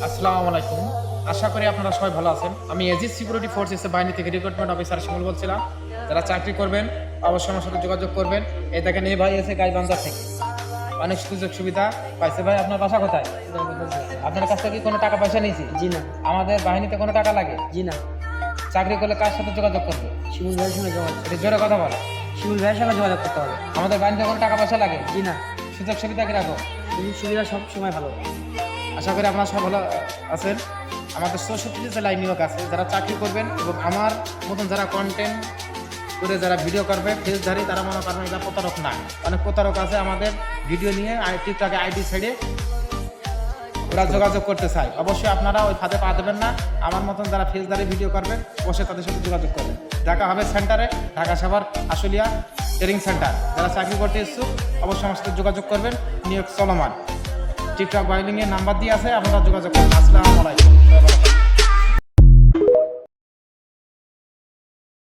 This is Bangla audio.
আসসালামু আলাইকুম। আশা করি আপনারা সবাই ভালো আছেন। আমি এজিস সিকিউরিটি ফোর্সেস বাহিনী থেকে রিক্রুটমেন্ট অফিসার শিমুল বলছিলাম। যারা চাকরি করবেন অবশ্যই আমার সাথে যোগাযোগ করবেন। এই দেখেন এই ভাই এসে গাইবান্ধা থেকে অনেক সুযোগ সুবিধা পাইছে। ভাই আপনার বাসা কোথায়? আপনার কাছ থেকে কোনো টাকা পয়সা নিয়েছি? জি না। আমাদের বাহিনীতে কোনো টাকা লাগে? জি না। চাকরি করলে কার সাথে যোগাযোগ করবে? শিমুল ভাইয়ের সঙ্গে যোগাযোগ। এটা জোরে কথা বলে। শিমুল ভাইয়ের সঙ্গে যোগাযোগ করতে হবে। আমাদের বাহিনীতে কোনো টাকা পয়সা লাগে? জি না। সুযোগ সুবিধা কি রাখো? সুযোগ সুবিধা সব সময় ভালো। আশা করি আপনারা সব ভালো আছেন। আমাদের 64 জেলায় নিয়োগ আছে। যারা চাকরি করবেন এবং আমার মতন যারা কন্টেন্ট করে যারা ভিডিও করবে ফেসধারী, তারা মনে করবেন এটা প্রতারক না। অনেক প্রতারক আছে আমাদের ভিডিও নিয়ে টিকটকে আইডি ছেড়ে ওরা যোগাযোগ করতে চায়। অবশ্যই আপনারা ওই ফাঁদে পা দেবেন না। আমার মতন যারা ফেসধারী ভিডিও করবেন অবশ্যই তাদের সাথে যোগাযোগ করবেন। দেখা হবে সেন্টারে, ঢাকা সাভার আশুলিয়া ট্রেনিং সেন্টার। যারা চাকরি করতে ইচ্ছুক অবশ্যই আমার সাথে যোগাযোগ করবেন। নিয়োগ চলমান। টিকটক বাইলিংয়ের নাম্বার দিয়ে আছে, আপনারা যোগাযোগ করুন। আসসালামু আলাইকুম।